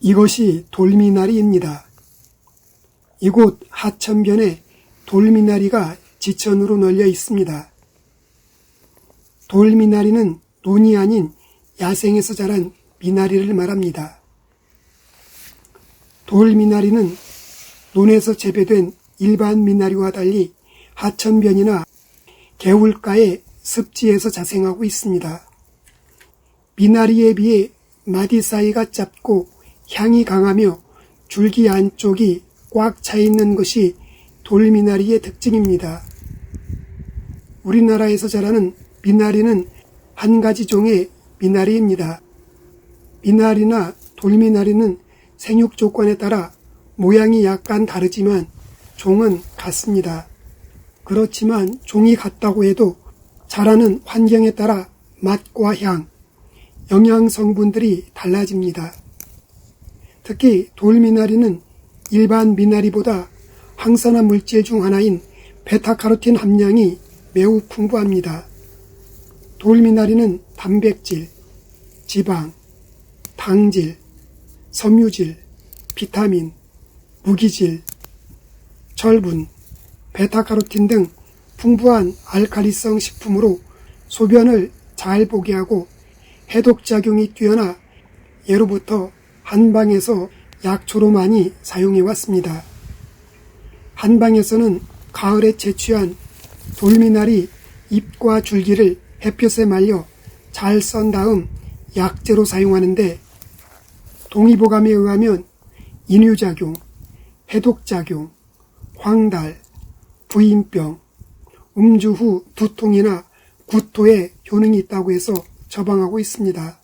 이것이 돌미나리입니다. 이곳 하천변에 돌미나리가 지천으로 널려 있습니다. 돌미나리는 논이 아닌 야생에서 자란 미나리를 말합니다. 돌미나리는 논에서 재배된 일반 미나리와 달리 하천변이나 개울가의 습지에서 자생하고 있습니다. 미나리에 비해 마디 사이가 짧고 향이 강하며 줄기 안쪽이 꽉 차 있는 것이 돌미나리의 특징입니다. 우리나라에서 자라는 미나리는 한 가지 종의 미나리입니다. 미나리나 돌미나리는 생육 조건에 따라 모양이 약간 다르지만 종은 같습니다. 그렇지만 종이 같다고 해도 자라는 환경에 따라 맛과 향, 영양 성분들이 달라집니다. 특히 돌미나리는 일반 미나리보다 항산화 물질 중 하나인 베타카로틴 함량이 매우 풍부합니다. 돌미나리는 단백질, 지방, 당질, 섬유질, 비타민, 무기질, 철분, 베타카로틴 등 풍부한 알칼리성 식품으로 소변을 잘 보게 하고 해독작용이 뛰어나 예로부터 한방에서 약초로 많이 사용해왔습니다. 한방에서는 가을에 채취한 돌미나리 잎과 줄기를 햇볕에 말려 잘 썬 다음 약재로 사용하는데 동의보감에 의하면 인유작용, 해독작용, 황달, 부인병, 음주 후 두통이나 구토에 효능이 있다고 해서 처방하고 있습니다.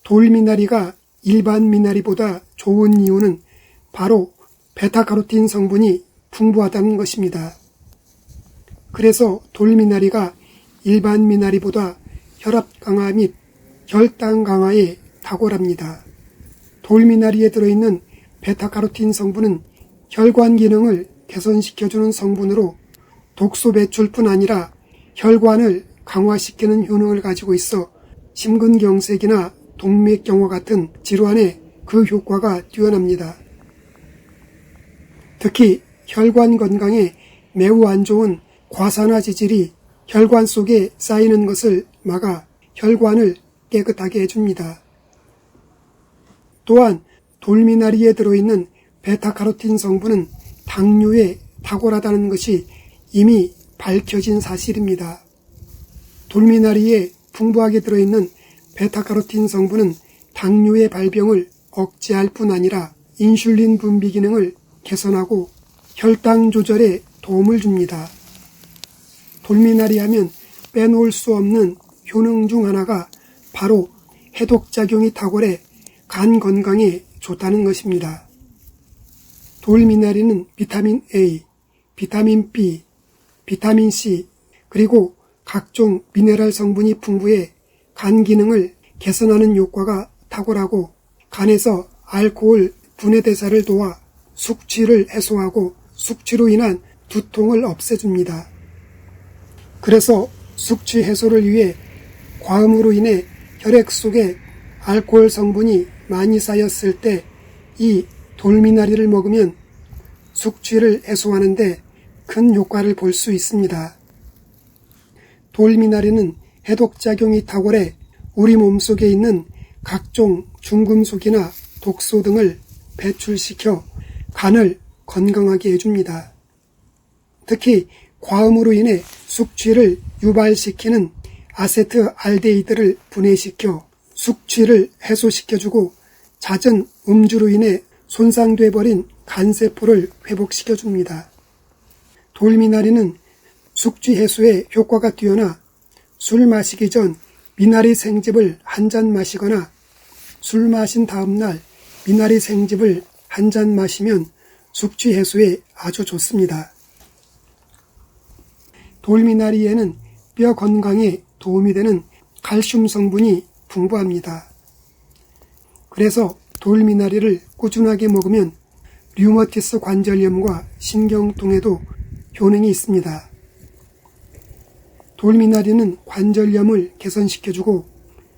돌미나리가 일반 미나리보다 좋은 이유는 바로 베타카로틴 성분이 풍부하다는 것입니다. 그래서 돌미나리가 일반 미나리보다 혈압 강화 및 혈당 강화에 탁월합니다. 돌미나리에 들어있는 베타카로틴 성분은 혈관 기능을 개선시켜주는 성분으로 독소 배출뿐 아니라 혈관을 강화시키는 효능을 가지고 있어 심근경색이나 동맥경화 같은 질환에 그 효과가 뛰어납니다. 특히 혈관 건강에 매우 안 좋은 과산화 지질이 혈관 속에 쌓이는 것을 막아 혈관을 깨끗하게 해줍니다. 또한 돌미나리에 들어있는 베타카로틴 성분은 당뇨에 탁월하다는 것이 이미 밝혀진 사실입니다. 돌미나리에 풍부하게 들어있는 베타카로틴 성분은 당뇨의 발병을 억제할 뿐 아니라 인슐린 분비 기능을 개선하고 혈당 조절에 도움을 줍니다. 돌미나리 하면 빼놓을 수 없는 효능 중 하나가 바로 해독작용이 탁월해 간 건강에 좋다는 것입니다. 돌미나리는 비타민 A, 비타민 B, 비타민 C, 그리고 각종 미네랄 성분이 풍부해 간 기능을 개선하는 효과가 탁월하고 간에서 알코올 분해대사를 도와 숙취를 해소하고 숙취로 인한 두통을 없애줍니다. 그래서 숙취 해소를 위해 과음으로 인해 혈액 속에 알코올 성분이 많이 쌓였을 때 이 돌미나리를 먹으면 숙취를 해소하는 데 큰 효과를 볼 수 있습니다. 돌미나리는 해독작용이 탁월해 우리 몸속에 있는 각종 중금속이나 독소 등을 배출시켜 간을 건강하게 해줍니다. 특히 과음으로 인해 숙취를 유발시키는 아세트알데히드를 분해시켜 숙취를 해소시켜주고 잦은 음주로 인해 손상돼 버린 간세포를 회복시켜줍니다. 돌미나리는 숙취 해소에 효과가 뛰어나 술 마시기 전 미나리 생즙을 한 잔 마시거나 술 마신 다음날 미나리 생즙을 한 잔 마시면 숙취 해소에 아주 좋습니다. 돌미나리에는 뼈 건강에 도움이 되는 칼슘 성분이 풍부합니다. 그래서 돌미나리를 꾸준하게 먹으면 류머티스 관절염과 신경통에도 효능이 있습니다. 돌미나리는 관절염을 개선시켜주고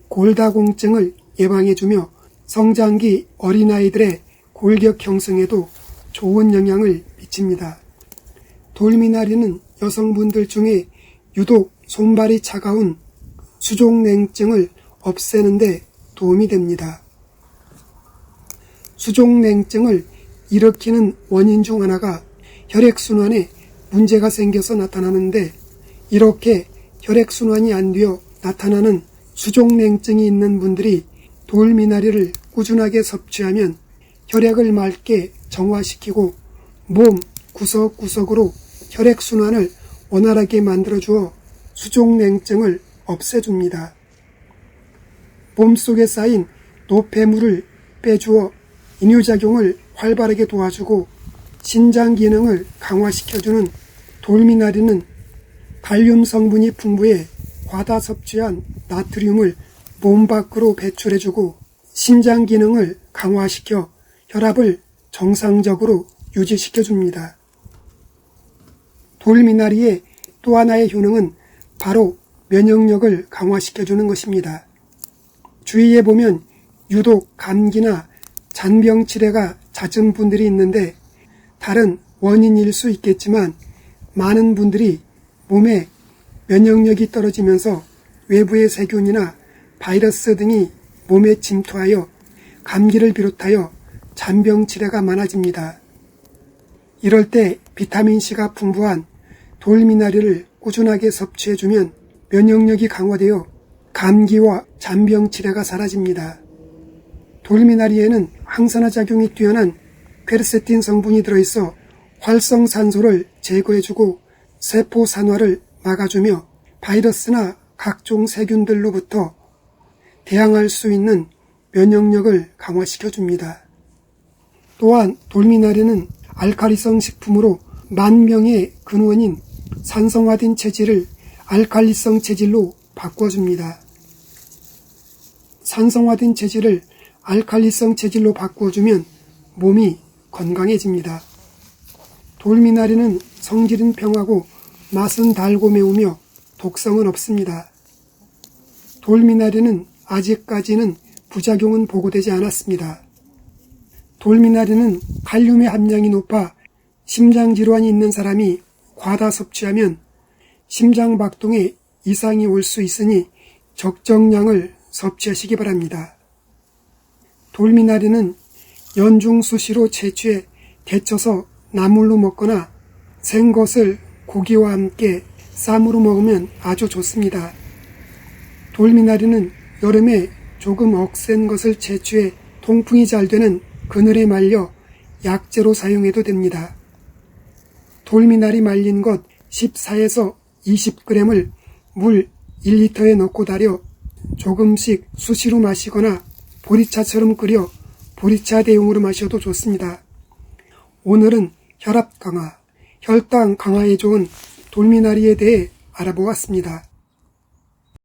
골다공증을 예방해주며 성장기 어린아이들의 골격 형성에도 좋은 영향을 미칩니다. 돌미나리는 여성분들 중에 유독 손발이 차가운 수족냉증을 없애는 데 도움이 됩니다. 수족냉증을 일으키는 원인 중 하나가 혈액순환에 문제가 생겨서 나타나는데, 이렇게 혈액순환이 안 되어 나타나는 수족냉증이 있는 분들이 돌미나리를 꾸준하게 섭취하면 혈액을 맑게 정화시키고 몸 구석구석으로 혈액순환을 원활하게 만들어주어 수족냉증을 없애줍니다. 몸속에 쌓인 노폐물을 빼주어 이뇨작용을 활발하게 도와주고 신장 기능을 강화시켜주는 돌미나리는 칼륨 성분이 풍부해 과다 섭취한 나트륨을 몸 밖으로 배출해주고 신장 기능을 강화시켜 혈압을 정상적으로 유지시켜줍니다. 돌미나리의 또 하나의 효능은 바로 면역력을 강화시켜주는 것입니다. 주위에 보면 유독 감기나 잔병 치레가 잦은 분들이 있는데, 다른 원인일 수 있겠지만 많은 분들이 몸에 면역력이 떨어지면서 외부의 세균이나 바이러스 등이 몸에 침투하여 감기를 비롯하여 잔병 치레가 많아집니다. 이럴 때 비타민C가 풍부한 돌미나리를 꾸준하게 섭취해주면 면역력이 강화되어 감기와 잔병 치레가 사라집니다. 돌미나리에는 항산화 작용이 뛰어난 퀘르세틴 성분이 들어있어 활성산소를 제거해주고 세포 산화를 막아주며 바이러스나 각종 세균들로부터 대항할 수 있는 면역력을 강화시켜줍니다. 또한 돌미나리는 알칼리성 식품으로 만병의 근원인 산성화된 체질을 알칼리성 체질로 바꿔줍니다. 산성화된 체질을 알칼리성 체질로 바꿔주면 몸이 건강해집니다. 돌미나리는 성질은 평하고 맛은 달고 매우며 독성은 없습니다. 돌미나리는 아직까지는 부작용은 보고되지 않았습니다. 돌미나리는 칼륨의 함량이 높아 심장질환이 있는 사람이 과다 섭취하면 심장박동에 이상이 올 수 있으니 적정량을 섭취하시기 바랍니다. 돌미나리는 연중 수시로 채취해 데쳐서 나물로 먹거나 생것을 고기와 함께 쌈으로 먹으면 아주 좋습니다. 돌미나리는 여름에 조금 억센 것을 채취해 통풍이 잘 되는 그늘에 말려 약재로 사용해도 됩니다. 돌미나리 말린 것 14에서 20g을 물 1리터에 넣고 달여 조금씩 수시로 마시거나 보리차처럼 끓여 보리차 대용으로 마셔도 좋습니다. 오늘은 혈압 강화, 혈당 강화에 좋은 돌미나리에 대해 알아보았습니다.